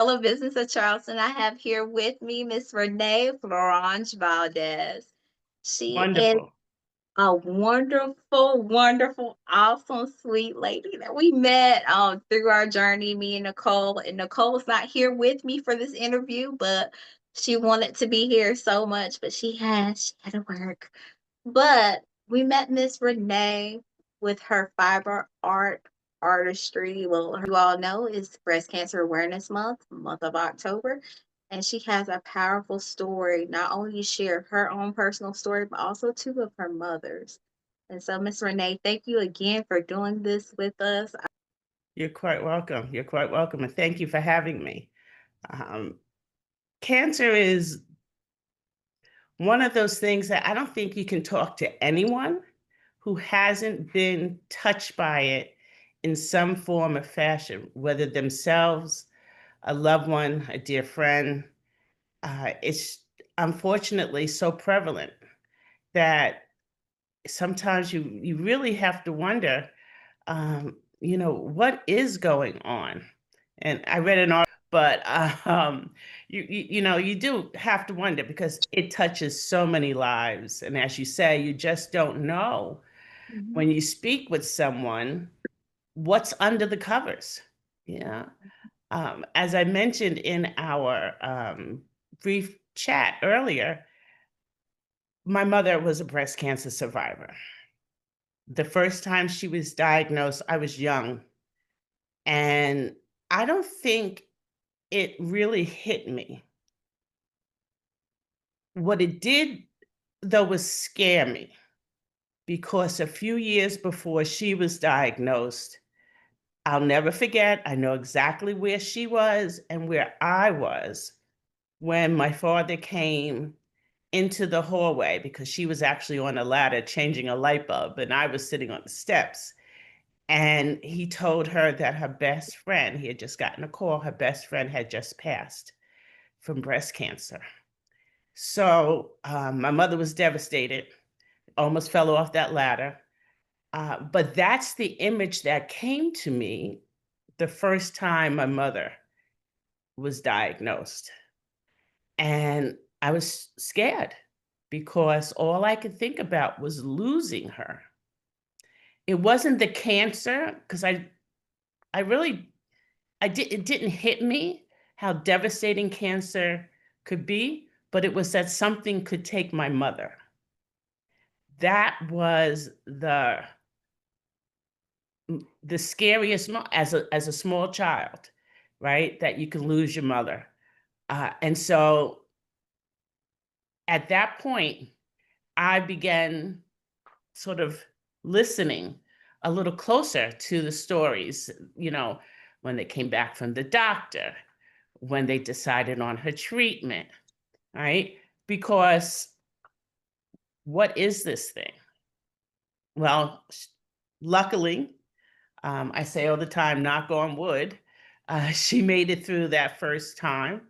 Hello, Business of Charleston. I have here with me Miss Renée Fleuranges-Valdes. She is Wonderful. a wonderful, wonderful, awesome, sweet lady that we met through our journey, me and Nicole. And Nicole's not here with me for this interview, but she wanted to be here so much, but she had to work. But we met Miss Renee with her fiber art artistry. Well, you all know is Breast Cancer Awareness month of October. And she has a powerful story, not only to share her own personal story, but also two of her mothers. And so, Miss Renee, thank you again for doing this with us. You're quite welcome. You're quite welcome, and thank you for having me. Um, Cancer is one of those things that I don't think you can talk to anyone who hasn't been touched by it in some form or fashion, whether themselves, a loved one, a dear friend. It's unfortunately so prevalent that sometimes you really have to wonder, what is going on? And I read an article, but you do have to wonder because it touches so many lives. And as you say, you just don't know Mhm. when you speak with someone what's under the covers. Yeah. As I mentioned in our brief chat earlier, my mother was a breast cancer survivor. The first time she was diagnosed, I was young. And I don't think it really hit me. What it did, though, was scare me because a few years before she was diagnosed, I'll never forget, I know exactly where she was and where I was when my father came into the hallway because she was actually on a ladder changing a light bulb and I was sitting on the steps. And he told her that her best friend, he had just gotten a call, her best friend had just passed from breast cancer. So my mother was devastated, almost fell off that ladder. But that's the image that came to me the first time my mother was diagnosed. And I was scared because all I could think about was losing her. It wasn't the cancer, because I really it didn't hit me how devastating cancer could be, but it was that something could take my mother. That was the scariest as a small child, right? That you can lose your mother. And so at that point, I began sort of listening a little closer to the stories, when they came back from the doctor, when they decided on her treatment, right? Because what is this thing? Well, luckily, I say all the time, knock on wood, she made it through that first time.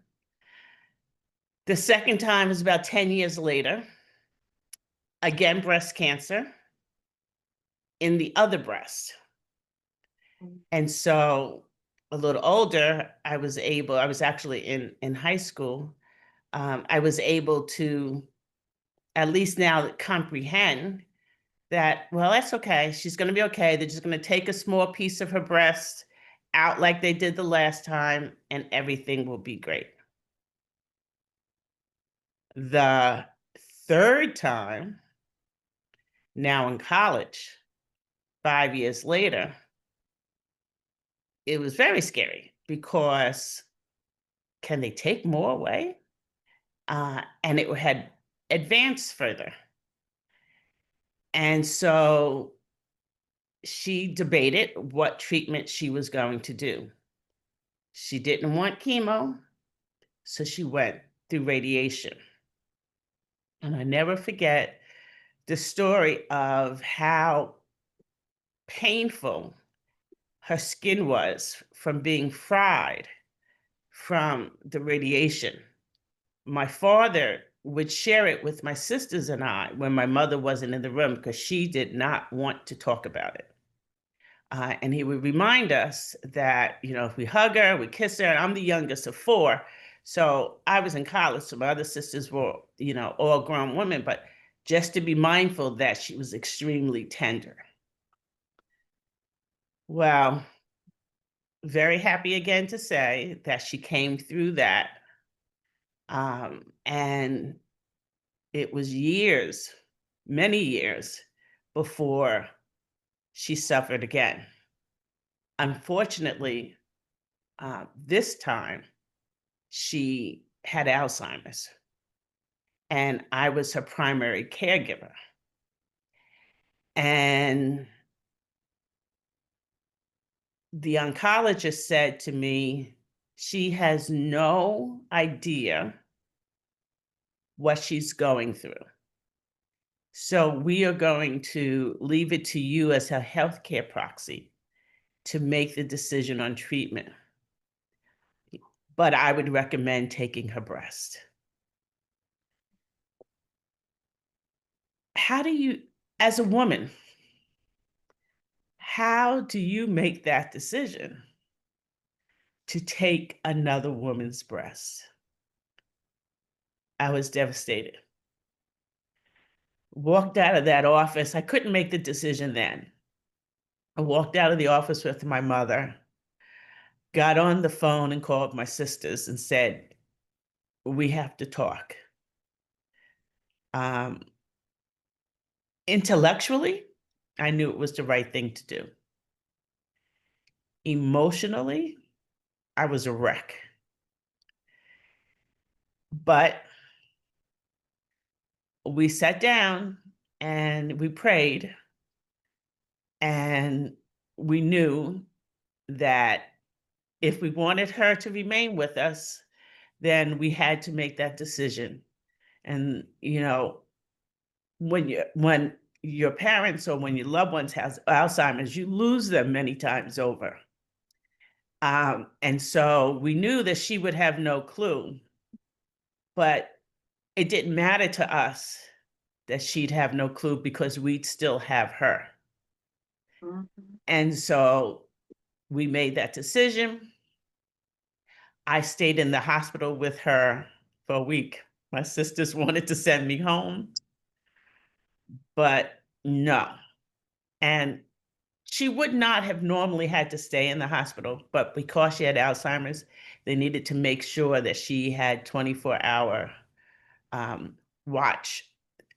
The second time is about 10 years later, again, breast cancer in the other breast. And so a little older, I was actually in high school. I was able to at least now comprehend that, well, that's okay. She's going to be okay. They're just going to take a small piece of her breast out like they did the last time, and everything will be great. The third time, now in college, 5 years later, it was very scary because can they take more away? And it had advanced further. And so she debated what treatment she was going to do. She didn't want chemo, so she went through radiation. And I never forget the story of how painful her skin was from being fried from the radiation. My father would share it with my sisters and I when my mother wasn't in the room because she did not want to talk about it. And he would remind us that, if we hug her, we kiss her, and I'm the youngest of four. So I was in college, so my other sisters were, all grown women, but just to be mindful that she was extremely tender. Well, very happy again to say that she came through that. And it was years, many years before she suffered again. Unfortunately, this time she had Alzheimer's, and I was her primary caregiver. And the oncologist said to me, she has no idea what she's going through. So we are going to leave it to you as a healthcare proxy to make the decision on treatment. But I would recommend taking her breast. How do you, as a woman, how do you make that decision to take another woman's breast? I was devastated. Walked out of that office. I couldn't make the decision then. I walked out of the office with my mother, got on the phone and called my sisters and said, we have to talk. Um, Intellectually, I knew it was the right thing to do. Emotionally, I was a wreck. But we sat down and we prayed, and we knew that if we wanted her to remain with us, then we had to make that decision. And when your parents or when your loved ones has Alzheimer's, you lose them many times over. And so we knew that she would have no clue, but it didn't matter to us that she'd have no clue because we'd still have her. Mhm. And so we made that decision. I stayed in the hospital with her for a week. My sisters wanted to send me home, but no. And she would not have normally had to stay in the hospital, but because she had Alzheimer's, they needed to make sure that she had 24-hour watch.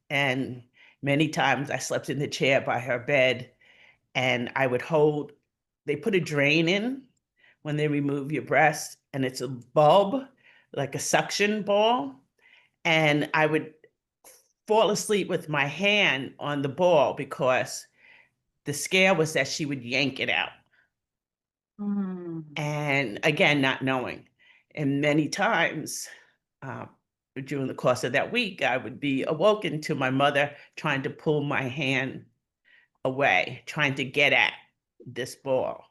And many times I slept in the chair by her bed, and I would they put a drain in when they remove your breast, and it's a bulb, like a suction ball. And I would fall asleep with my hand on the ball because the scare was that she would yank it out. Mm. And again, not knowing. And many times during the course of that week, I would be awoken to my mother trying to pull my hand away, trying to get at this ball.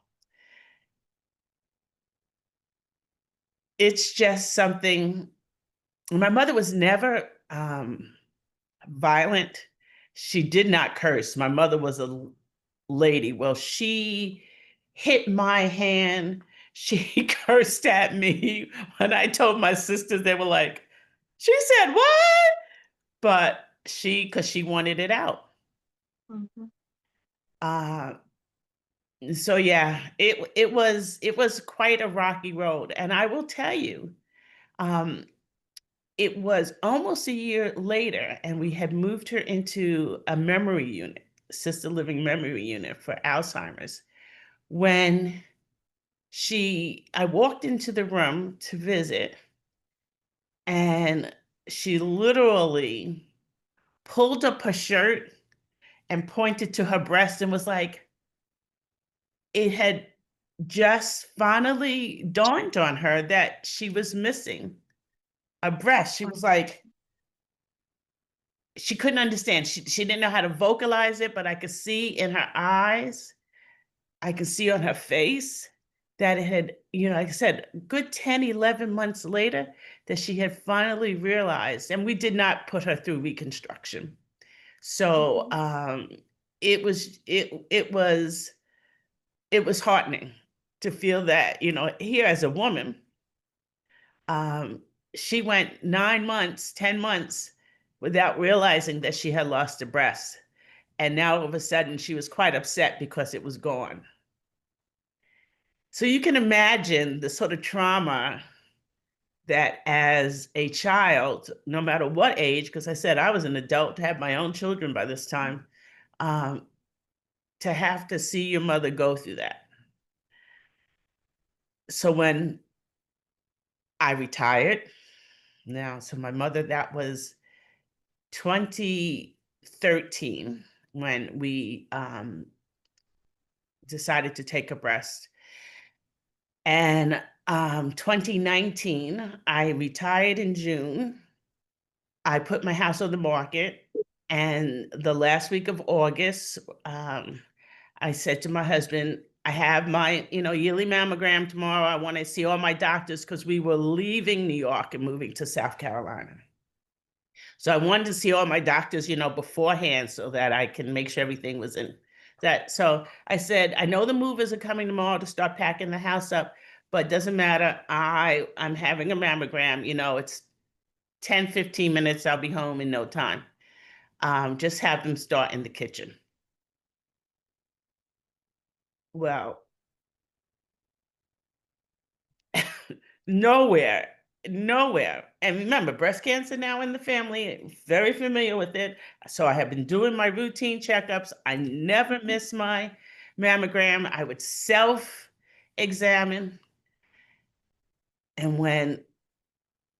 It's just something. My mother was never violent. She did not curse. My mother was a lady. Well, she hit my hand. She cursed at me. When I told my sisters, they were like, she said, what? But because she wanted it out. Mhm. Uh, so yeah, it was quite a rocky road. And I will tell you, um, it was almost a year later, and we had moved her into a memory unit, assisted living memory unit for Alzheimer's, when I walked into the room to visit, and she literally pulled up her shirt and pointed to her breast and was like, it had just finally dawned on her that she was missing a breast. She was like, she couldn't understand. She didn't know how to vocalize it, but I could see in her eyes, I could see on her face that it had, like I said, good 10, 11 months later, that she had finally realized, and we did not put her through reconstruction. So Mhm. it was it was heartening to feel that, here as a woman, um, she went 9 months, 10 months without realizing that she had lost a breast. And now all of a sudden she was quite upset because it was gone. So you can imagine the sort of trauma that as a child, no matter what age, because I said I was an adult, to have my own children by this time, um, to have to see your mother go through that. So when I retired, now, so my mother, that was 2013 when we decided to take a breast. And 2019, I retired in June. I put my house on the market. And the last week of August, I said to my husband, I have my, yearly mammogram tomorrow. I want to see all my doctors because we were leaving New York and moving to South Carolina. So I wanted to see all my doctors, beforehand so that I can make sure everything was in that. So I said, I know the movers are coming tomorrow to start packing the house up, but doesn't matter. I'm having a mammogram, it's 10, 15 minutes. I'll be home in no time. Just have them start in the kitchen. Well, nowhere, nowhere. And remember, breast cancer now in the family, very familiar with it. So I have been doing my routine checkups. I never miss my mammogram. I would self-examine. And when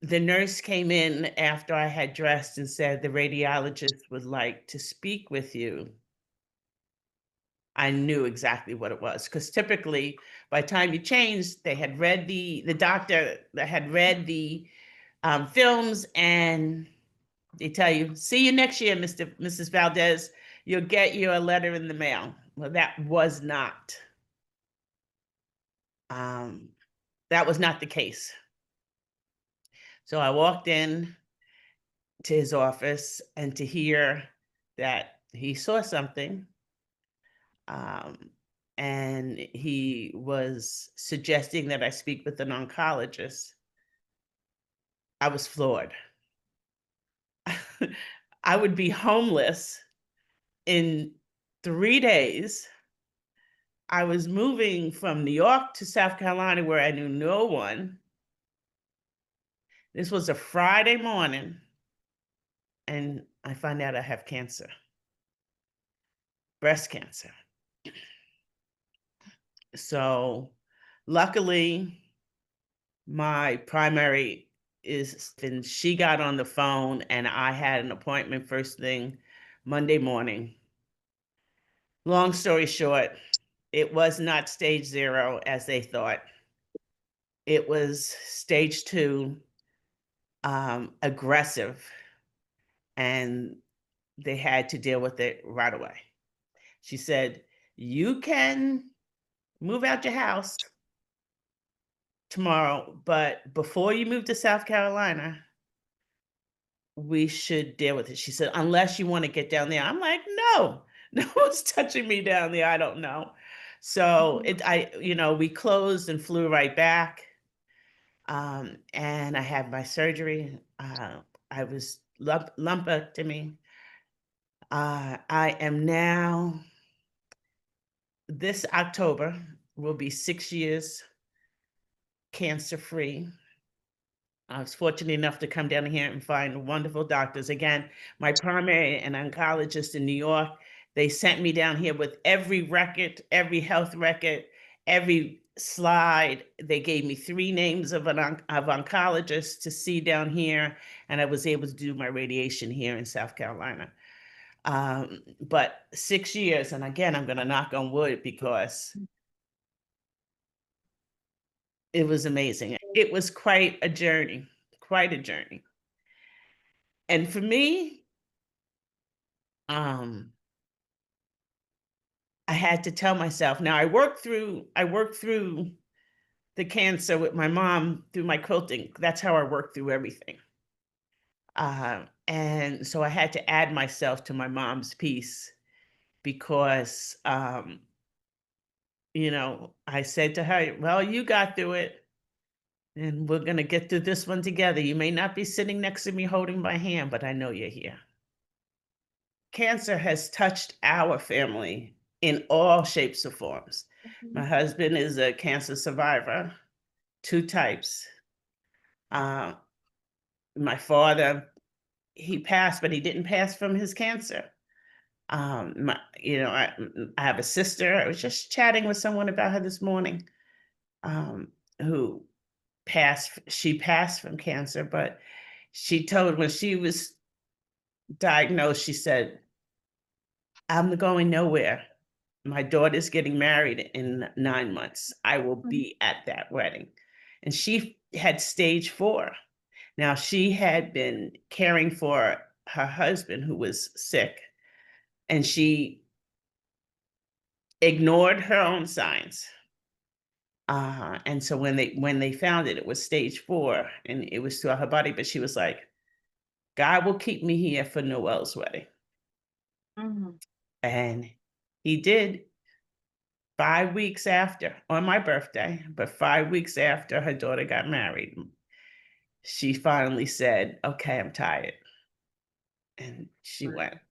the nurse came in after I had dressed and said, the radiologist would like to speak with you, I knew exactly what it was. Because typically, by the time you changed, they had read the doctor that had read the films, and they tell you, see you next year, Mrs. Valdez. You'll get your letter in the mail. Well, um, that was not the case. So I walked in to his office, and to hear that he saw something, um, and he was suggesting that I speak with an oncologist, I was floored. I would be homeless in 3 days. I was moving from New York to South Carolina where I knew no one. This was a Friday morning, and I find out I have cancer, breast cancer. So luckily, my primary is, and she got on the phone, and I had an appointment first thing Monday morning. Long story short, it was not stage 0 as they thought. It was stage 2, aggressive, and they had to deal with it right away. She said, you can move out your house tomorrow, but before you move to South Carolina, we should deal with it. She said, unless you want to get down there. I'm like, no, no one's touching me down there. I don't know. So we closed and flew right back. And I had my surgery. I was lumpectomy. I am now, this October will be 6 years cancer free. I was fortunate enough to come down here and find wonderful doctors. Again, my primary and oncologist in New York, they sent me down here with every record, every health record, every slide. They gave me 3 names of oncologists to see down here, and I was able to do my radiation here in South Carolina. But 6 years, and again, I'm going to knock on wood because it was amazing. It was quite a journey, quite a journey. And for me, um, I had to tell myself. Now I worked through the cancer with my mom through my quilting. That's how I worked through everything. And so I had to add myself to my mom's piece because I said to her, well, you got through it, and we're going to get through this one together. You may not be sitting next to me holding my hand, but I know you're here. Cancer has touched our family in all shapes or forms. My Mhm. husband is a cancer survivor, two types. Uh, my father, he passed, but he didn't pass from his cancer. I have a sister. I was just chatting with someone about her this morning, who passed. She passed from cancer, but she told when she was diagnosed, she said, "I'm going nowhere. My daughter's getting married in 9 months. I will Mhm. be at that wedding." And she had stage 4. Now, she had been caring for her husband who was sick, and she ignored her own signs. And so when they found it, it was stage 4, and it was throughout her body, but she was like, "God will keep me here for Noel's wedding." Mhm. And he did. 5 weeks after, on my birthday, but 5 weeks after her daughter got married, she finally said, "Okay, I'm tired." And she went. Right.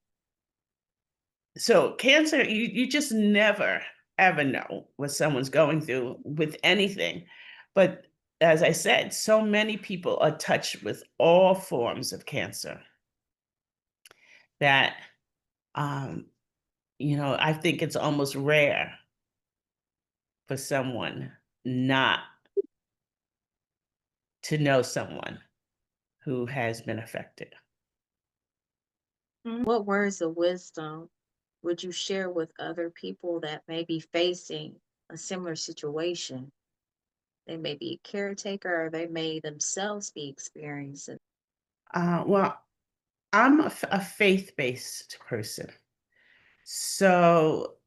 So cancer, you just never, ever know what someone's going through with anything. But as I said, so many people are touched with all forms of cancer that, um, I think it's almost rare for someone not to know someone who has been affected. What words of wisdom would you share with other people that may be facing a similar situation? They may be a caretaker or they may themselves be experiencing. Well, I'm a faith-based person. So,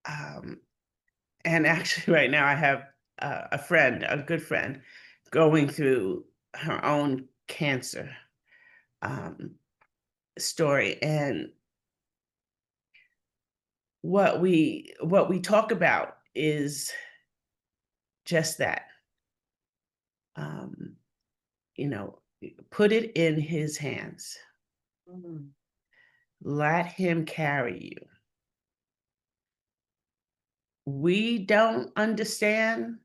um, and actually, right now, I have a friend, a good friend, going through her own cancer um, story, and what we talk about is just that. Um, you know, put it in his hands. Mm, Let him carry you. We don't understand.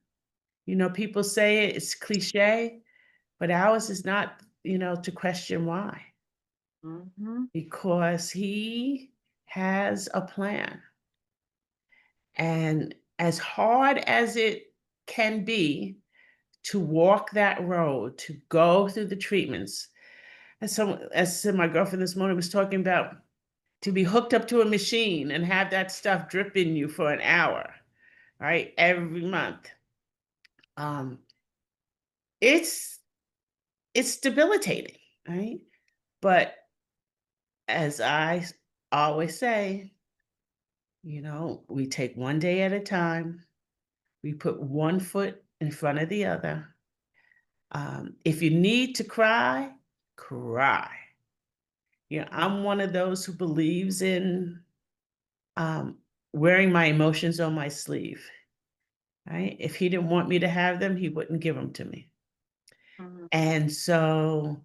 People say it's cliche, but ours is not, to question why. mhm, Because he has a plan. And as hard as it can be to walk that road, to go through the treatments, as my girlfriend this morning was talking about, to be hooked up to a machine and have that stuff drip in you for an hour, right? Every month. Um, it's it's debilitating, right? But as always say, we take one day at a time. We put one foot in front of the other. If you need to cry, cry. mm, I'm one of those who believes in um, wearing my emotions on my sleeve. Right? If he didn't want me to have them, he wouldn't give them to me. mhm. And so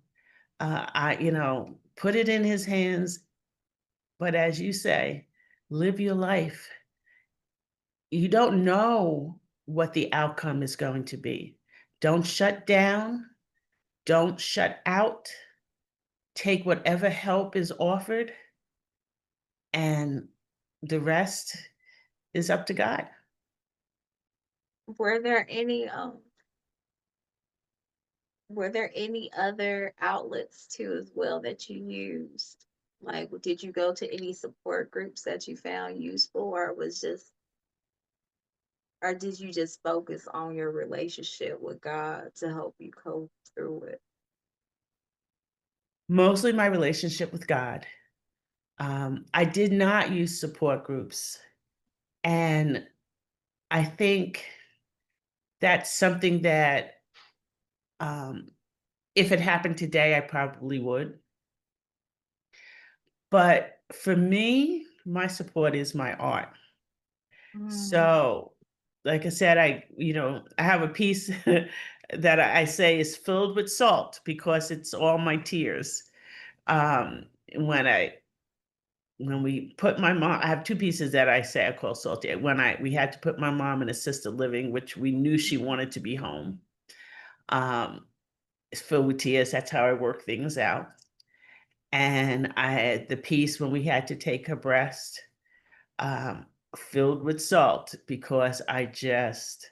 put it in his hands. But as you say, live your life. You don't know what the outcome is going to be. Don't shut down. Don't shut out. Take whatever help is offered, and the rest is up to God. Were there any were there any other outlets too as well that you used? Like, did you go to any support groups that you found useful, or did you just focus on your relationship with God to help you cope through it? Mostly my relationship with God. I did not use support groups. And I think that's something that, um, if it happened today, I probably would. But for me, my support is my art. Mm, So like I said, I have a piece that I say is filled with salt because it's all my tears. Um, when I when we put my mom, I have two pieces that I say I call salty. When we had to put my mom in assisted living, which we knew she wanted to be home. Um, it's filled with tears. That's how I work things out. And I had the piece when we had to take her breast, um, filled with salt because I just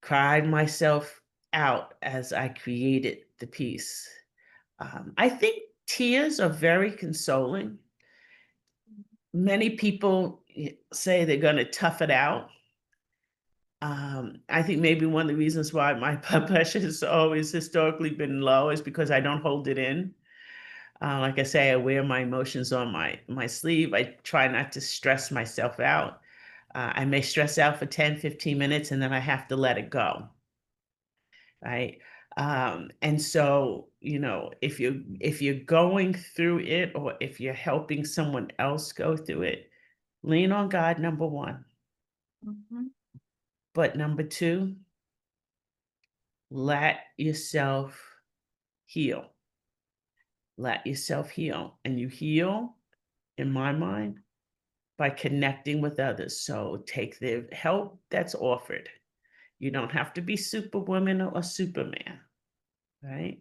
cried myself out as I created the piece. I think tears are very consoling. Many people say they're going to tough it out. I think maybe one of the reasons why my blood pressure has always historically been low is because I don't hold it in. Like I say, I wear my emotions on my sleeve. I try not to stress myself out. I may stress out for 10, 15 minutes and then I have to let it go. Right. And so, if you're going through it or if you're helping someone else go through it, lean on God, number one. Mhm. But number two, let yourself heal. Let yourself heal. And you heal, in my mind, by connecting with others. So take the help that's offered. You don't have to be superwoman or superman, right?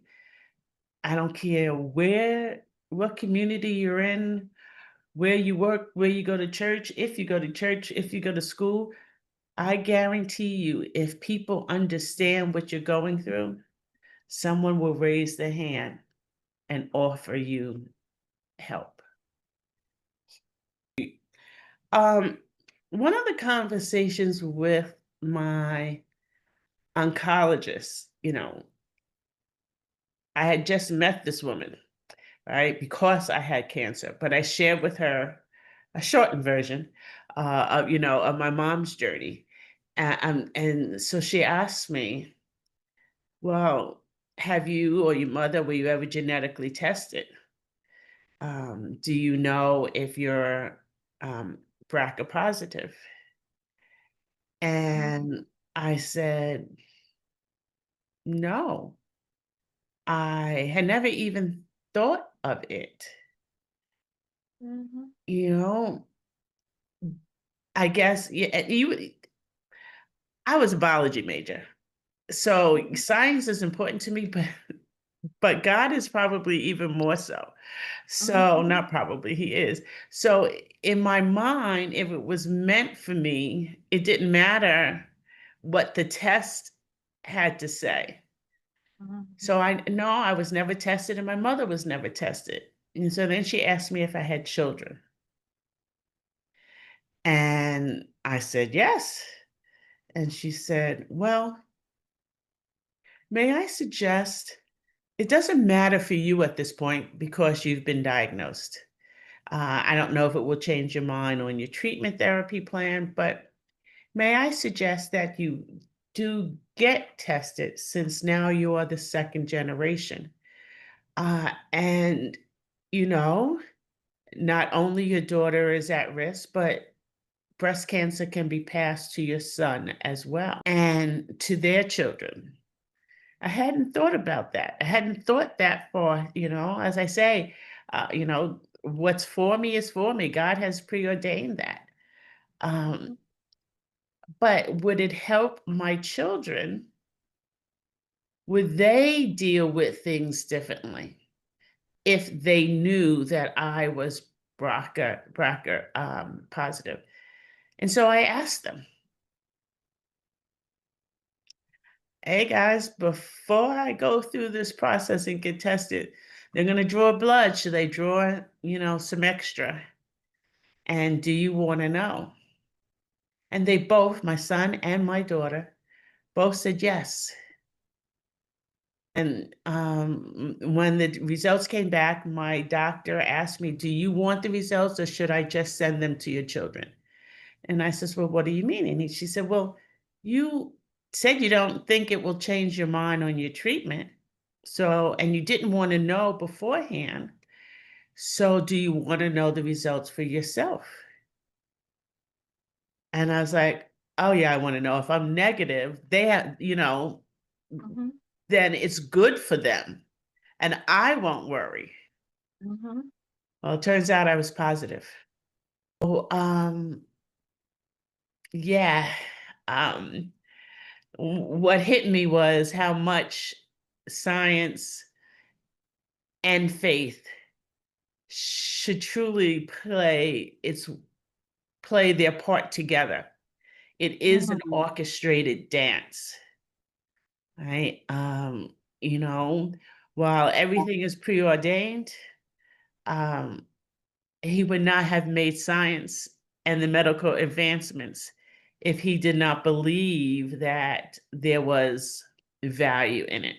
I don't care what community you're in, where you work, where you go to church, if you go to church, if you go to school. I guarantee you, if people understand what you're going through, someone will raise their hand and offer you help. Um, One of the conversations with my oncologist, I had just met this woman, right? Because I had cancer, but I shared with her a shortened version, of my mom's journey. And so she asked me, well, have you or your mother, were you ever genetically tested? Do you know if you're BRCA positive? Mhm. And I said, no, I had never even thought of it. Mhm. You know, I guess I was a biology major. So Mhm. science is important to me, but God is probably even more so. So Mhm. not probably, he is. So in my mind, if it was meant for me, it didn't matter what the test had to say. Mhm. So I no, I was never tested and my mother was never tested. And so then she asked me if I had children. And I said, yes. And she said, well, may I suggest it doesn't matter for you at this point because you've been diagnosed. I don't know if it will change your mind on your treatment therapy plan, but may I suggest that you do get tested since now you are the second generation. And, you know, not only your daughter is at risk, but breast cancer can be passed to your son as well and to their children. I hadn't thought about that. I hadn't thought that far, as I say, what's for me is for me. God has preordained that. Um, Mhm. but would it help my children? Would they deal with things differently if they knew that I was BRCA positive? And so I asked them, hey guys, before I go through this process and get tested, they're going to draw blood. Should they draw, some extra? And do you want to know? And they both, my son and my daughter, both said yes. And when the results came back, my doctor asked me, do you want the results or should I just send them to your children? And I says, well, what do you mean? And she said, well, you said you don't think it will change your mind on your treatment. So, and you didn't want to know beforehand. So, do you want to know the results for yourself? And I was like, oh yeah, I want to know if I'm negative, they have, Mhm, then it's good for them and I won't worry. mhm, Well, it turns out I was positive. Oh, yeah. Um, what hit me was how much science and faith should truly play their part together. It is an mhm, orchestrated dance, right? You know, while everything is preordained, um, he would not have made science and the medical advancements if he did not believe that there was value in it.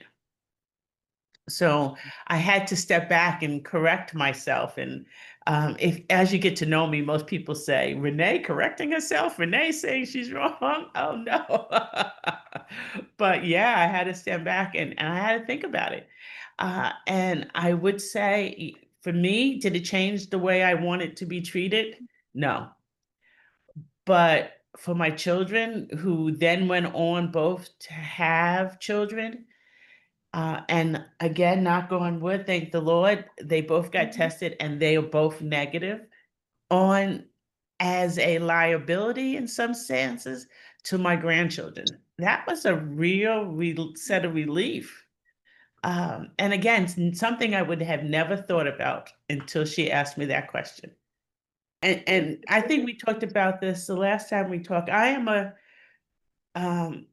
So I had to step back and correct myself. And if, as you get to know me, most people say, Renee correcting herself, Renee saying she's wrong. Oh no. But yeah, I had to step back and I had to think about it. And I would say, for me, did it change the way I wanted to be treated? No. But for my children, who then went on both to have children, and again, knock on wood, thank the Lord, they both got mhm. tested and they are both negative on as a liability in some senses to my grandchildren. That was a real set of relief. And again, something I would have never thought about until she asked me that question. And I think we talked about this the last time we talked. I am um,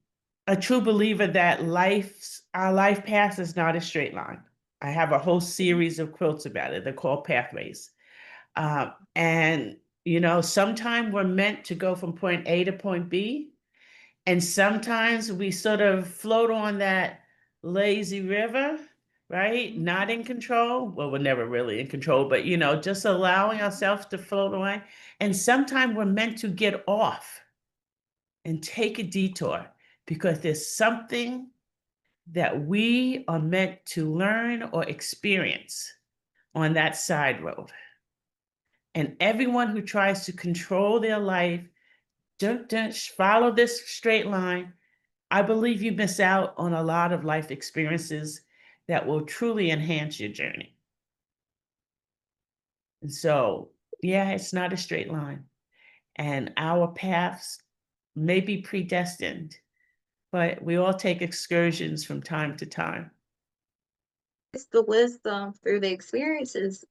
a true believer that our life path is not a straight line. I have a whole series of quotes about it. They're called pathways. And, sometimes we're meant to go from point A to point B. And sometimes we sort of float on that lazy river, right? Not in control. Well, we're never really in control, but, just allowing ourselves to float away. And sometimes we're meant to get off and take a detour because there's something that we are meant to learn or experience on that side road. And everyone who tries to control their life, don't follow this straight line. I believe you miss out on a lot of life experiences that will truly enhance your journey. And so, yeah, it's not a straight line. And our paths may be predestined, but we all take excursions from time to time. It's the wisdom through the experiences,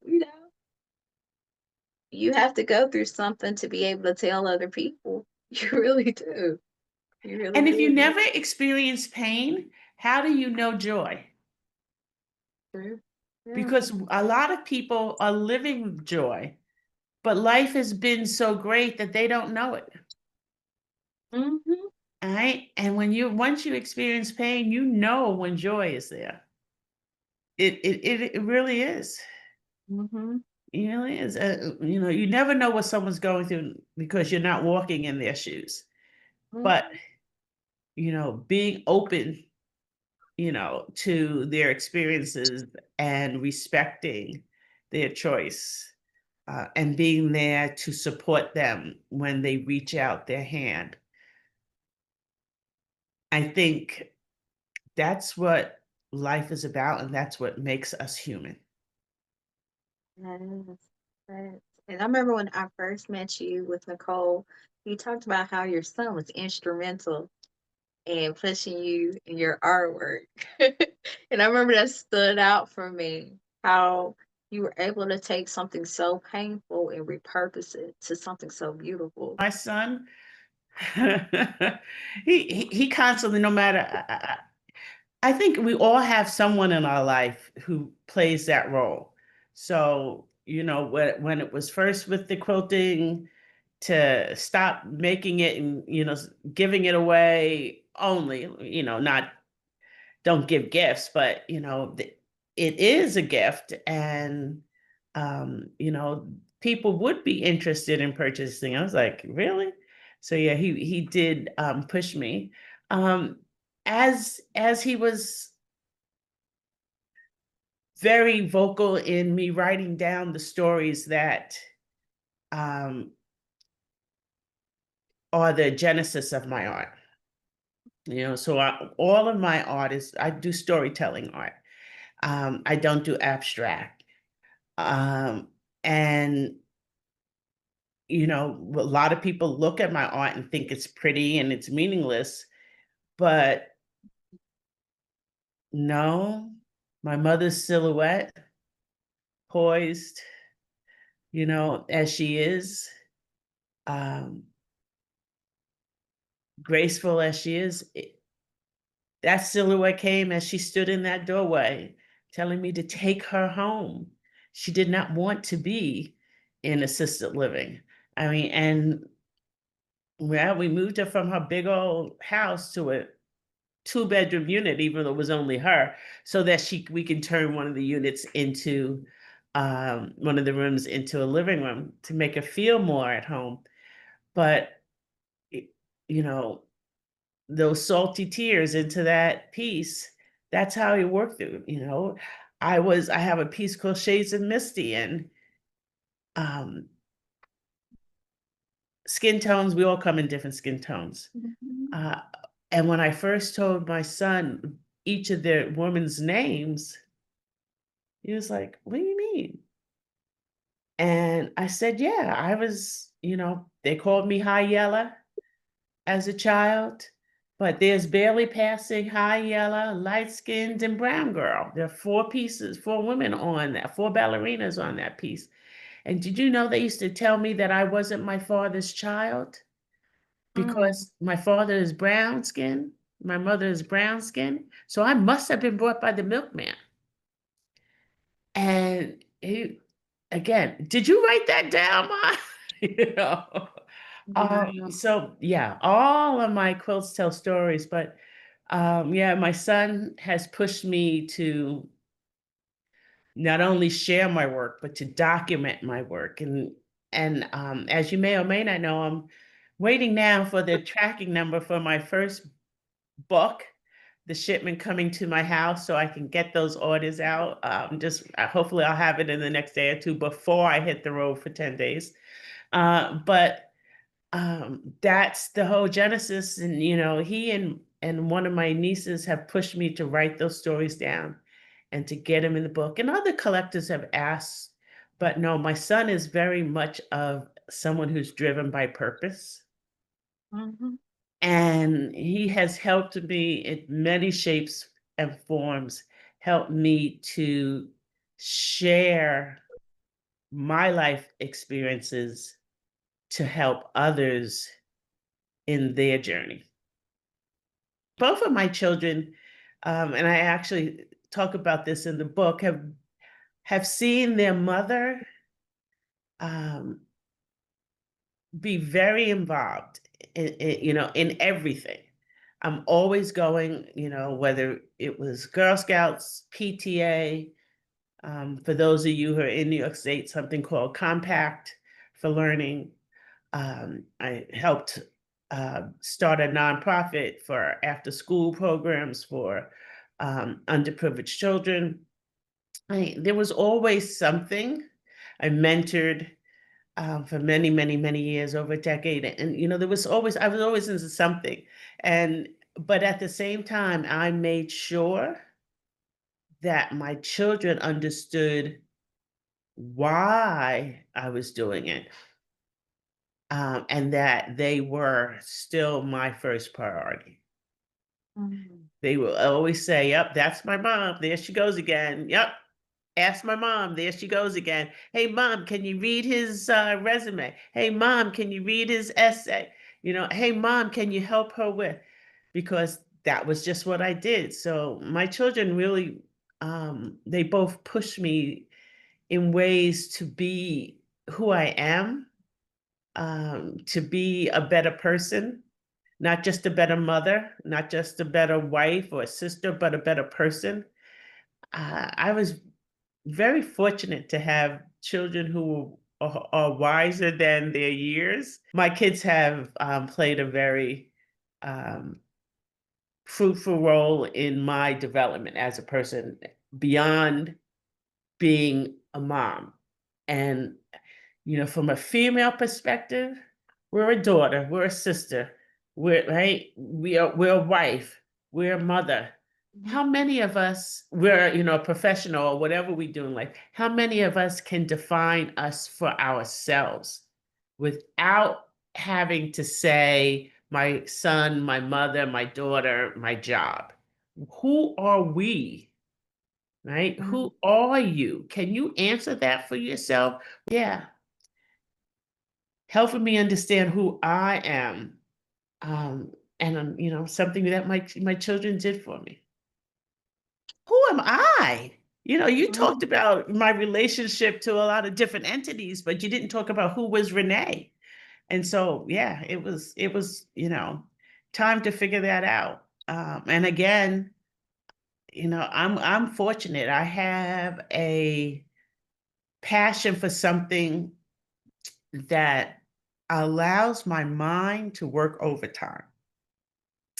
you have to go through something to be able to tell other people. You really do. You really And if you do. never experience pain, how do you know joy? True. Yeah. Because a lot of people are living joy, but life has been so great that they don't know it. Mhm. All right. And once you experience pain, you know when joy is there. It really is. Mhm. It really is. You never know what someone's going through because you're not walking in their shoes. But, Mhm. being open, to their experiences and respecting their choice, and being there to support them when they reach out their hand. I think that's what life is about, and that's what makes us human. Yes. Yes. And I remember when I first met you with Nicole, you talked about how your son was instrumental in pushing you in your artwork. And I remember that stood out for me, how you were able to take something so painful and repurpose it to something so beautiful. My son, he constantly, no matter, I think we all have someone in our life who plays that role. So, when it was first with the quilting, to stop making it and, giving it away only, not don't give gifts, but, it is a gift. And, people would be interested in purchasing. I was like, really? So yeah, he did push me. Um, as he was very vocal in me writing down the stories that um, are the genesis of my art. So all of my art I do storytelling art. I don't do abstract. Um, and a lot of people look at my art and think it's pretty and it's meaningless, but no, my mother's silhouette, poised, as she is, um, graceful as she is, that silhouette came as she stood in that doorway, telling me to take her home. She did not want to be in assisted living. I mean, and well, we moved her from her big old house to a two-bedroom unit, even though it was only her, so that we can turn one of the units into one of the rooms into a living room to make her feel more at home. But it- you know, those salty tears into that piece, that's how he worked through. I have a piece called Shades of Misty, and um skin tones, we all come in different skin tones. Mhm. Uh, and when I first told my son each of their women's names, he was like, "What do you mean?" And I said, "Yeah, they called me High Yella as a child, but there's barely passing High Yella, light skinned, and brown girl. There are four pieces, four women on that, four ballerinas on that piece. And did you know they used to tell me that I wasn't my father's child Mm. because my father is brown skin, my mother is brown skin, so I must have been brought by the milkman." And again, did you write that down, Ma? You know. Wow. So yeah, all of my quilts tell stories, but yeah, my son has pushed me to not only share my work, but to document my work. And as you may or may not know, I'm waiting now for the tracking number for my first book, the shipment coming to my house so I can get those orders out. Just hopefully I'll have it in the next day or two before I hit the road for 10 days. But that's the whole genesis. And, he and one of my nieces have pushed me to write those stories down and to get them in the book. And other collectors have asked, but no, my son is very much of someone who's driven by purpose. Mhm. And he has helped me in many shapes and forms, helped me to share my life experiences to help others in their journey. Both of my children, and I actually talk about this in the book, have seen their mother um, be very involved in everything. I'm always going, whether it was Girl Scouts, PTA, for those of you who are in New York State, something called Compact for Learning. I helped start a nonprofit for after school programs for underprivileged children. There was always something. I mentored for many, many, many years, over a decade. And, I was always into something. But at the same time, I made sure that my children understood why I was doing it, and that they were still my first priority. Mm. They will always say, "Yep, that's my mom. There she goes again. Yep, ask my mom. There she goes again. Hey, mom, can you read his resume? Hey, mom, can you read his essay? Hey, mom, can you help her with?" Because that was just what I did. So my children really, they both push me in ways to be who I am, to be a better person, not just a better mother, not just a better wife or sister, but a better person. I was very fortunate to have children who are wiser than their years. My kids have played a very um, fruitful role in my development as a person beyond being a mom. And from a female perspective, we're a daughter, we're a sister, we're right, we're a wife, we're a mother. Mhm. How many of us, we're, a professional or whatever we do in life, how many of us can define us for ourselves without having to say, my son, my mother, my daughter, my job? Who are we? Right? Mhm. Who are you? Can you answer that for yourself? Yeah, helping me understand who I am, and something that my children did for me. Who am I? You talked Mhm. about my relationship to a lot of different entities, but you didn't talk about who was Renee. And so, yeah, it was time to figure that out. And again, I'm fortunate. I have a passion for something that allows my mind to work overtime,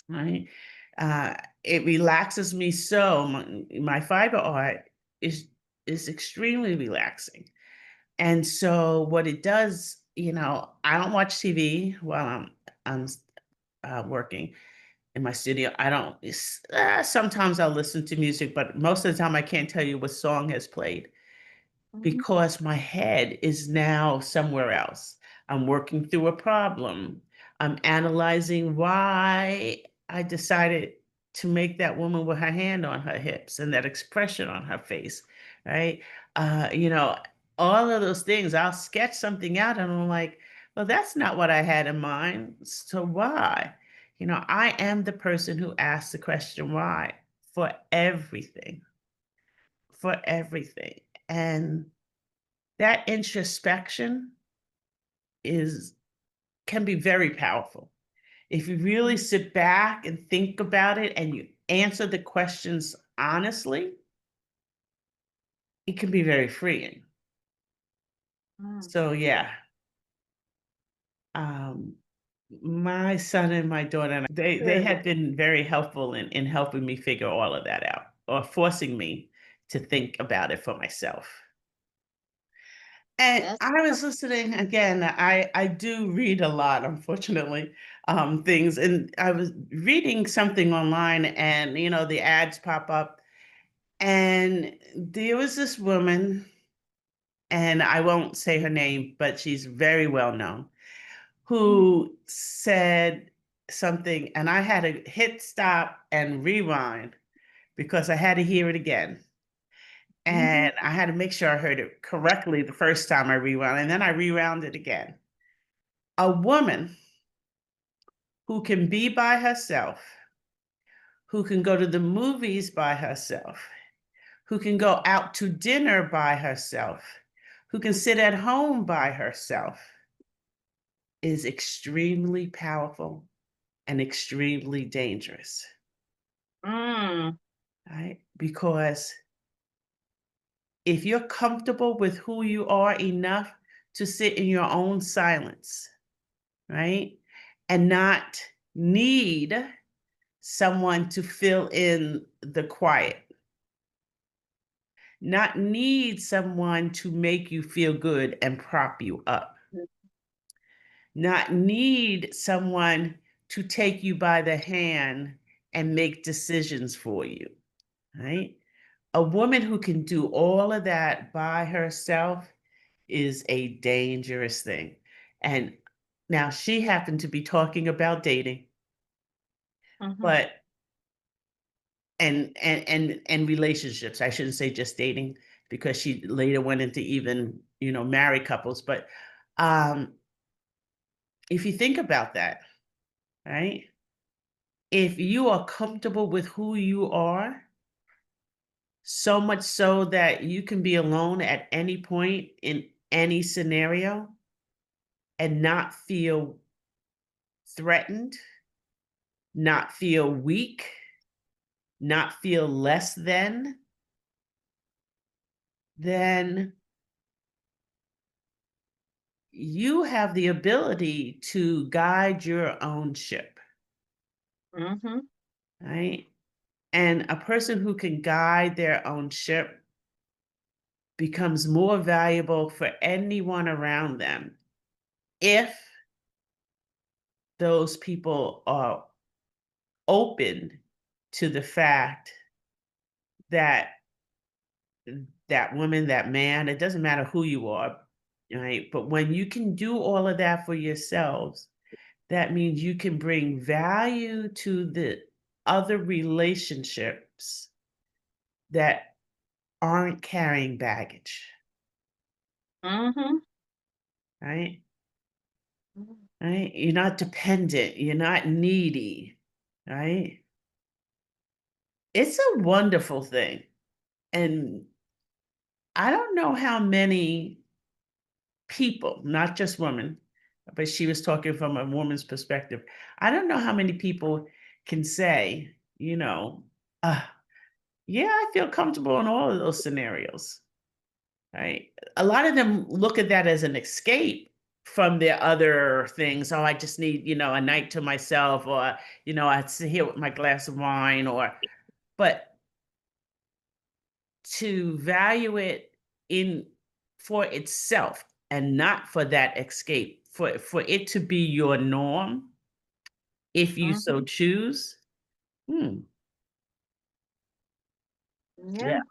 right? Uh, it relaxes me so. My fiber art is extremely relaxing, and so what it does, I don't watch TV while I'm working in my studio. I don't. Sometimes I'll listen to music, but most of the time I can't tell you what song has played Mhm. because my head is now somewhere else. I'm working through a problem. I'm analyzing why I decided to make that woman with her hand on her hips and that expression on her face, right? Uh, you know, all of those things. I'll sketch something out and I'm like, well, that's not what I had in mind. So why? I am the person who asks the question why for everything, for everything. And that introspection is can be very powerful. If you really Mhm. sit back and think about it and you answer the questions honestly, it can be very freeing. Mm. So yeah, um, my son and my daughter, and they Good. have been very helpful in helping me figure all of that out or forcing me to think about it for myself. And That's I was wonderful. listening again. I do read a lot, unfortunately, things, and I was reading something online, and the ads pop up, and there was this woman, and I won't say her name, but she's very well known, Mhm. who said something, and I had to hit stop and rewind because I had to hear it again. Mhm. And I had to make sure I heard it correctly the first time I rewound, and then I rewound it again. A woman who can be by herself, who can go to the movies by herself, who can go out to dinner by herself, who can sit at home by herself, is extremely powerful and extremely dangerous, Mm. right? Because if you're comfortable with who you are enough to sit in your own silence, right? And not need someone to fill in the quiet, not need someone to make you feel good and prop you up, not need someone to take you by the hand and make decisions for you, right? A woman who can do all of that by herself is a dangerous thing. And now she happened to be talking about dating, Mhm. but and relationships. I shouldn't say just dating because she later went into even, married couples. But um, if you think about that, right? If you are comfortable with who you are, so much so that you can be alone at any point in any scenario and not feel threatened, not feel weak, not feel less than, then you have the ability to guide your own ship, Mhm. right? And a person who can guide their own ship becomes more valuable for anyone around them if those people are open to the fact that that woman, that man, it doesn't matter who you are, right? But when you can do all of that for yourselves, that means you can bring value to the other relationships that aren't carrying baggage, Mhm. right? Mhm. Right? You're not dependent, you're not needy, right? It's a wonderful thing. And I don't know how many people, not just women, but she was talking from a woman's perspective. I don't know how many people can say, uh, yeah, I feel comfortable in all of those scenarios, right? A lot of them look at that as an escape from their other things. Oh, I just need, a night to myself, or, I'd sit here with my glass of wine, but to value it in for itself and not for that escape, for it to be your norm if you so Mhm. choose. Hmm, yeah. Yeah,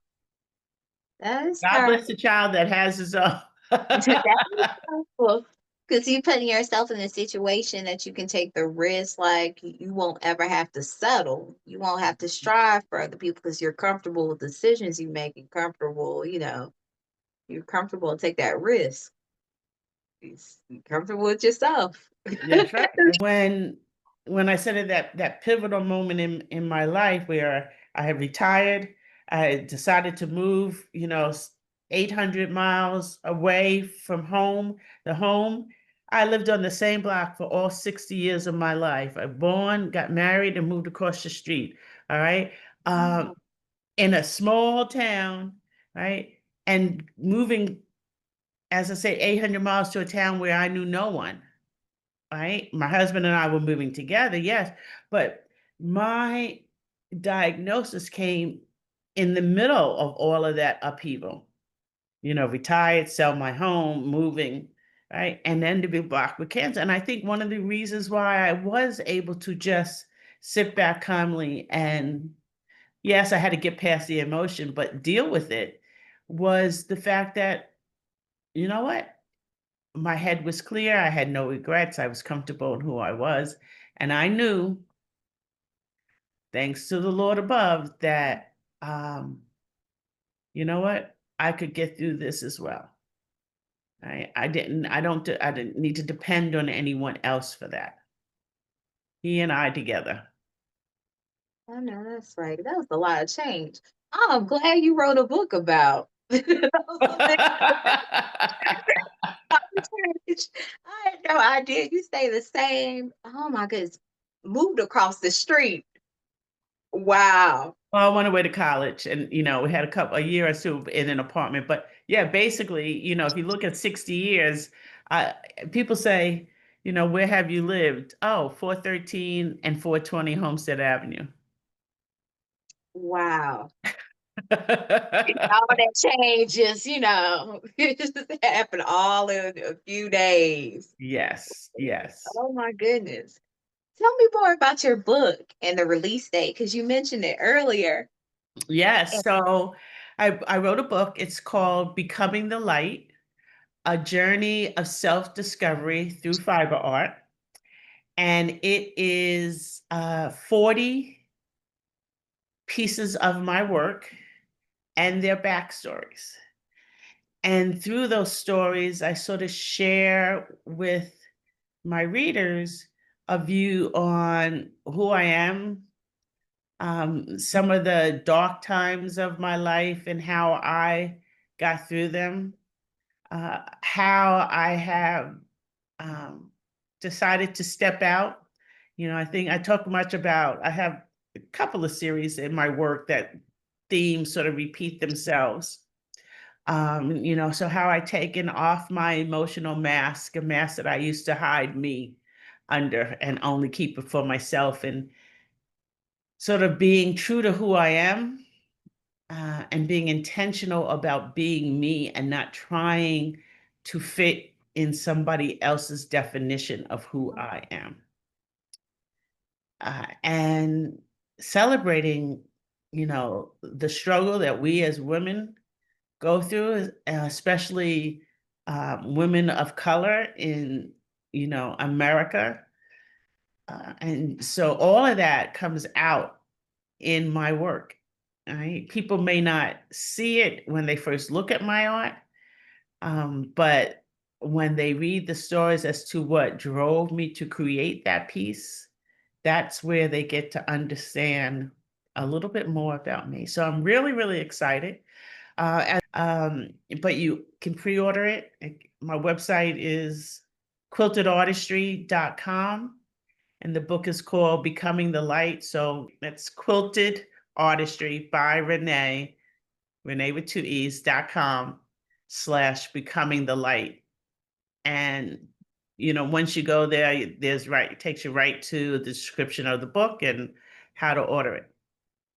that is God bless the powerful. child that has his own. That is powerful. Because you putting yourself in a situation that you can take the risk, like you won't ever have to settle. You won't have to strive for other people because you're comfortable with decisions you make and comfortable, you're comfortable to take that risk. You're comfortable with yourself. That's right. When I said it, that pivotal moment in my life where I had retired, I had decided to move, 800 miles away from home, the home. I lived on the same block for all 60 years of my life. I born, got married, and moved across the street. All right. Wow. In a small town, right? And moving, as I say, 800 miles to a town where I knew no one, right? My husband and I were moving together, yes, but my diagnosis came in the middle of all of that upheaval. Retired, sell my home, moving, right? And then to be blocked with cancer. And I think one of the reasons why I was able to just sit back calmly and, yes, I had to get past the emotion, but deal with it was the fact that, you know what? My head was clear. I had no regrets. I was comfortable in who I was. And I knew, thanks to the Lord above, that, you know what? I could get through this as well. I didn't need to depend on anyone else for that. He and I together. I know that's right. That was a lot of change. I'm glad you wrote a book about change. I had no idea you stay the same. Oh my goodness. Moved across the street. Wow. Well, I went away to college and, we had a year or two in an apartment. But yeah, basically, if you look at 60 years, I, people say, where have you lived? Oh, 413 and 420 Homestead Avenue. Wow. All that changes, it just happened all in a few days. Yes, yes. Oh my goodness. Tell me more about your book and the release date because you mentioned it earlier. Yes. And So I wrote a book. It's called Becoming the Light, A Journey of Self-Discovery Through Fiber Art. And it is 40 pieces of my work and their backstories. And through those stories, I sort of share with my readers a view on who I am, some of the dark times of my life and how I got through them, how I have um, decided to step out. I think I talk much about, I have a couple of series in my work that themes sort of repeat themselves. So how I taken off my emotional mask, a mask that I used to hide me under and only keep it for myself, and sort of being true to who I am, and being intentional about being me and not trying to fit in somebody else's definition of who I am. and celebrating, the struggle that we as women go through, especially women of color in, America. And so all of that comes out in my work. Right? People may not see it when they first look at my art, but when they read the stories as to what drove me to create that piece, that's where they get to understand a little bit more about me. So I'm really, really excited. But you can pre-order it. My website is quiltedartistry.com, and the book is called Becoming the Light. So that's Quilted Artistry by Renee with two E's.com/becoming the light. And once you go there, it takes you right to the description of the book and how to order it.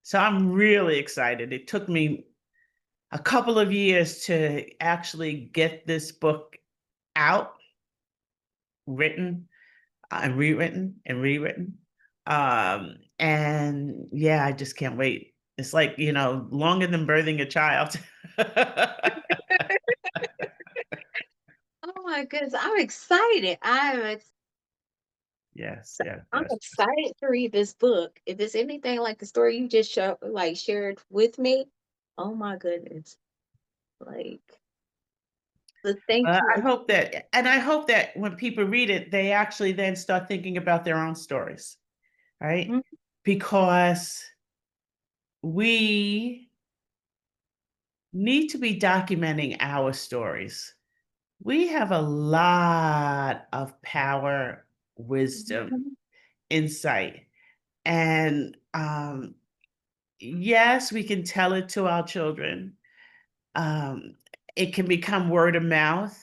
So I'm really excited. It took me a couple of years to actually get this book out, written and rewritten. And yeah, I just can't wait. It's like, longer than birthing a child. Oh my goodness, I'm excited. Yes, yes, I'm yes. excited to read this book. If it's anything like the story you just shared with me, oh my goodness. Like, so thank you. I hope that when people read it, they actually then start thinking about their own stories, right? Mhm, Because we need to be documenting our stories. We have a lot of power, wisdom, mhm, insight, and yes, we can tell it to our children. Um, it can become word of mouth,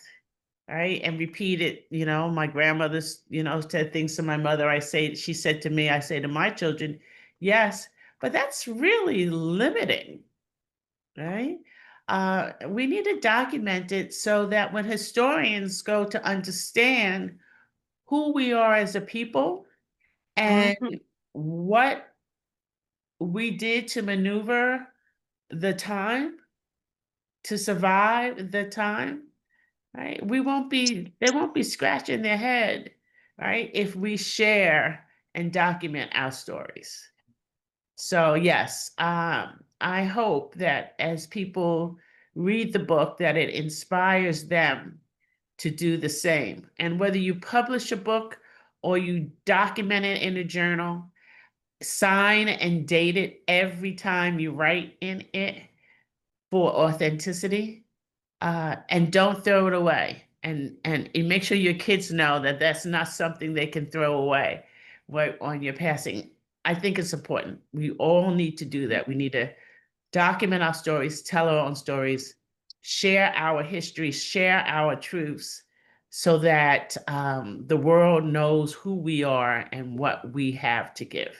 right? And repeat it. My grandmother's, said things to my mother. She said to me, I say to my children, yes, but that's really limiting, right? We need to document it so that when historians go to understand who we are as a people and mhm. what we did to maneuver the time, to survive the time, right? They won't be scratching their head, right? If we share and document our stories. So yes, I hope that as people read the book, that it inspires them to do the same. And whether you publish a book or you document it in a journal, sign and date it every time you write in it for authenticity, and don't throw it away. And make sure your kids know that that's not something they can throw away right on your passing. I think it's important. We all need to do that. We need to document our stories, tell our own stories, share our history, share our truths, so that the world knows who we are and what we have to give.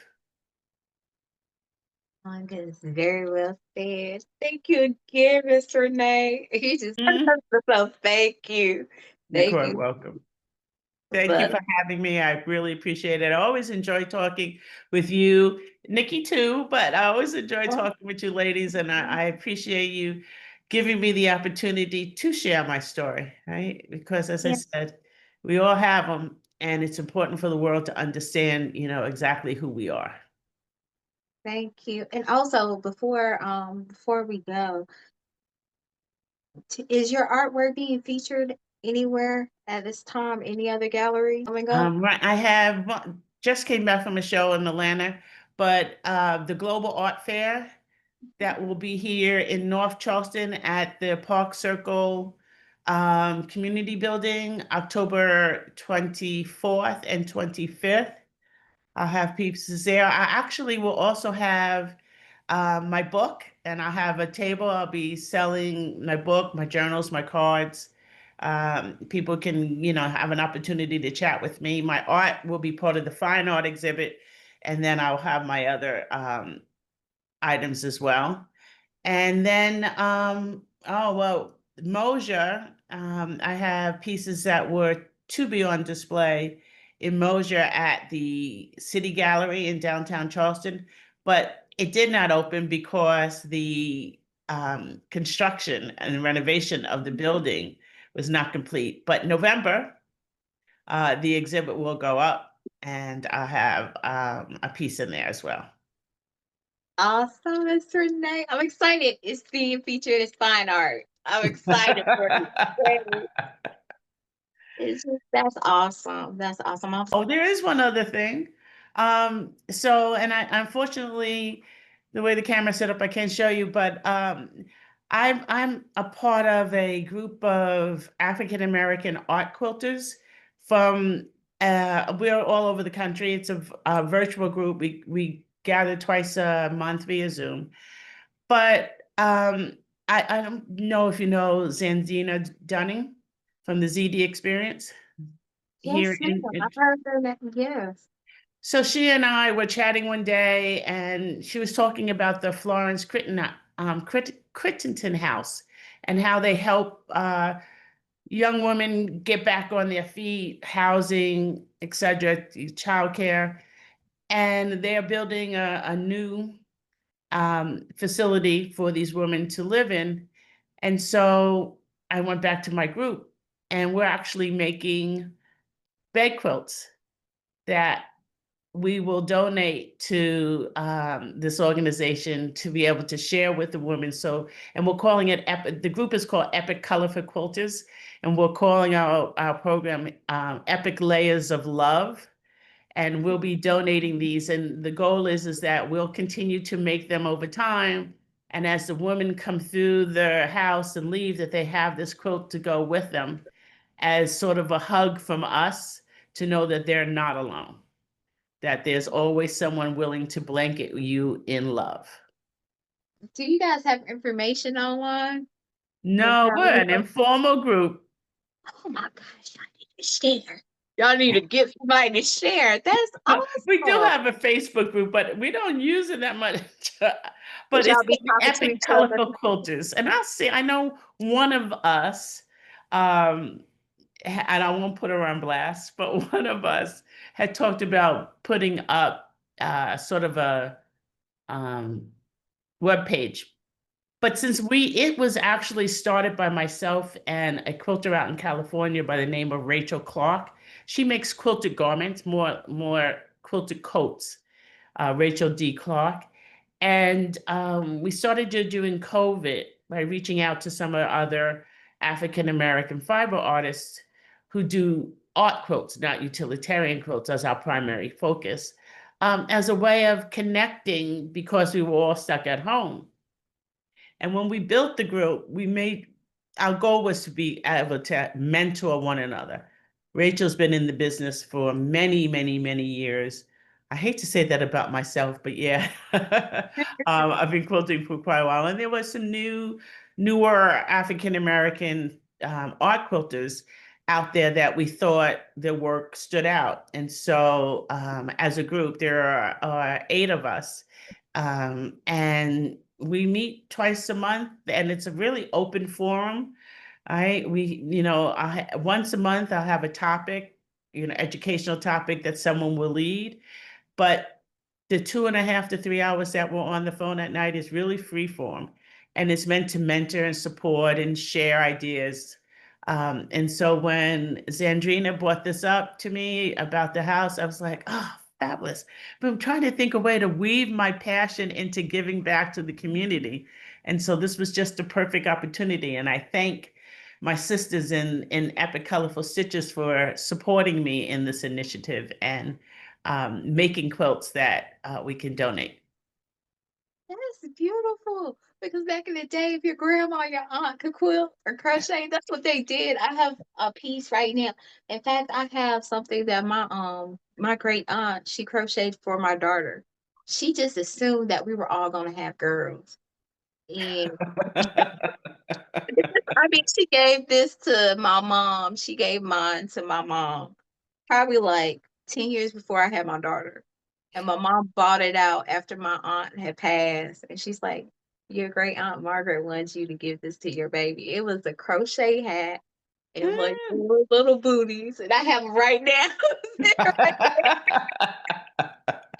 My goodness, very well said. Thank you again, Miss Renee. You just Mhm. so thank you. You're Thank quite you. welcome. Thank you But for having me. I really appreciate it. I always enjoy talking with you, Nikki too, but I always enjoy talking with you ladies, and I appreciate you giving me the opportunity to share my story, right? Because as I yeah, said, we all have them, and it's important for the world to understand, exactly who we are. thank you. And also before we go, is your artwork being featured anywhere at this time? Any other galleries coming up? Right, I have just came back from a show in Atlanta, but the Global Art Fair that will be here in North Charleston at the Park Circle Community Building, October 24th and 25th. I'll have pieces there. I actually will also have my book, and I'll have a table. I'll be selling my book, my journals, my cards. People can, have an opportunity to chat with me. My art will be part of the fine art exhibit, and then I'll have my other items as well. And then, oh, well, Mosher, I have pieces that were to be on display in Mosier at the City Gallery in downtown Charleston, but it did not open because the construction and renovation of the building was not complete. But November, the exhibit will go up, and I have a piece in there as well. Awesome, Miss Renee. I'm excited. It's being featured as fine art. I'm excited for it. It's just that's awesome. That's awesome. Oh, there is one other thing. And I unfortunately, the way the camera's set up, I can't show you, but I'm a part of a group of African American art quilters from we're all over the country. It's a virtual group. We gather twice a month via Zoom. But I don't know if you know Zanzina Dunning from the ZD Experience here Yes, ma'am. I've heard of that. Yes. so she and I were chatting one day, and she was talking about the Florence Crittenton House and how they help young women get back on their feet, housing, etc., childcare. And they're building a new facility for these women to live in. And so I went back to my group, and we're actually making bed quilts that we will donate to this organization to be able to share with the women. So, and we're calling it the group is called Epic Color for Quilters, and we're calling our program Epic Layers of Love. And we'll be donating these. And the goal is that we'll continue to make them over time. And as the women come through their house and leave, that they have this quilt to go with them as sort of a hug from us to know that they're not alone, that there's always someone willing to blanket you in love. Do you guys have information online? Of No, how we're we an informal group. Oh my gosh, y'all need to share. Y'all need to get somebody to share. That's We do awesome. have a Facebook group, but we don't use it that much. Would But it's y'all be called the talking to Epic each other? Colorful Quilters. And I know one of us, and I won't put her on blast, but one of us had talked about putting up sort of a web page. But since it was actually started by myself and a quilter out in California by the name of Rachel Clark. She makes quilted garments, more quilted coats, Rachel D. Clark. And we started doing COVID by reaching out to some other African American fiber artists who do art quilts, not utilitarian quilts, as our primary focus, as a way of connecting because we were all stuck at home. And when we built the group, our goal was to be able to mentor one another. Rachel's been in the business for many, many, many years. I hate to say that about myself, but yeah, I've been quilting for quite a while. And there was some newer African American art quilters out there that we thought their work stood out. And so, as a group, there are 8 of us, and we meet twice a month, and it's a really open forum. Once a month I'll have a topic, educational topic that someone will lead. But the 2.5 to 3 hours that we're on the phone at night is really free form, and it's meant to mentor and support and share ideas. And so when Zandrina brought this up to me about the house, I was like, oh, fabulous. But I'm trying to think a way to weave my passion into giving back to the community. And so this was just a perfect opportunity. And I thank my sisters in Epic Colorful Stitches for supporting me in this initiative and making quilts that we can donate. That's beautiful. Because back in the day, if your grandma or your aunt could quilt or crochet, that's what they did. I have a piece right now. In fact, I have something that my great aunt, she crocheted for my daughter. She just assumed that we were all gonna have girls. And I mean, she gave this to my mom. She gave mine to my mom, probably like 10 years before I had my daughter. And my mom bought it out after my aunt had passed. And she's like, your great aunt Margaret wants you to give this to your baby. It was a crochet hat. and like little booties, and I have them right now.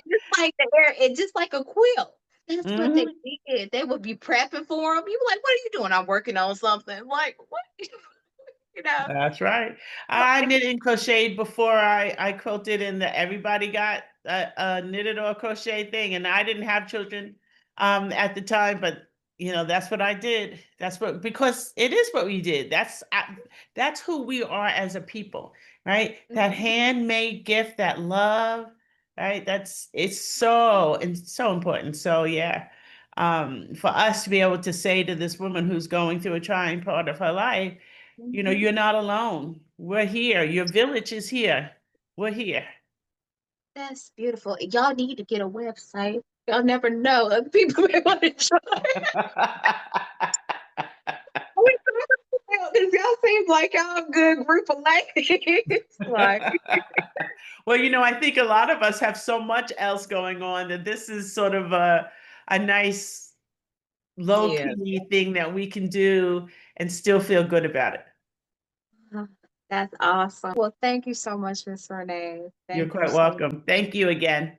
Just like the air, it just like a quilt. That's what they Mhm. did. They would be prepping for them. You were like, "What are you doing?" "I'm working on something." Like, "What?" You know? That's right. I knit and crocheted before I quilted, and everybody got a knitted or crochet thing, and I didn't have children at the time, but that's what I did. That's what because it is what we did. That's who we are as a people, right? That Mhm. handmade gift, that love, right? It's so and so important. So yeah, for us to be able to say to this woman who's going through a trying part of her life, Mhm. you're not alone. We're here. Your village is here. We're here. That's beautiful. Y'all need to get a website. Y'all never know. Other people may want to try. We talking about this. Y'all seem like y'all a good group of ladies. Like, Well, I think a lot of us have so much else going on that this is sort of a nice low yeah. key thing that we can do and still feel good about it. That's awesome. Well, thank you so much, Miss Renee. You're Thank you quite so welcome. Thank you again.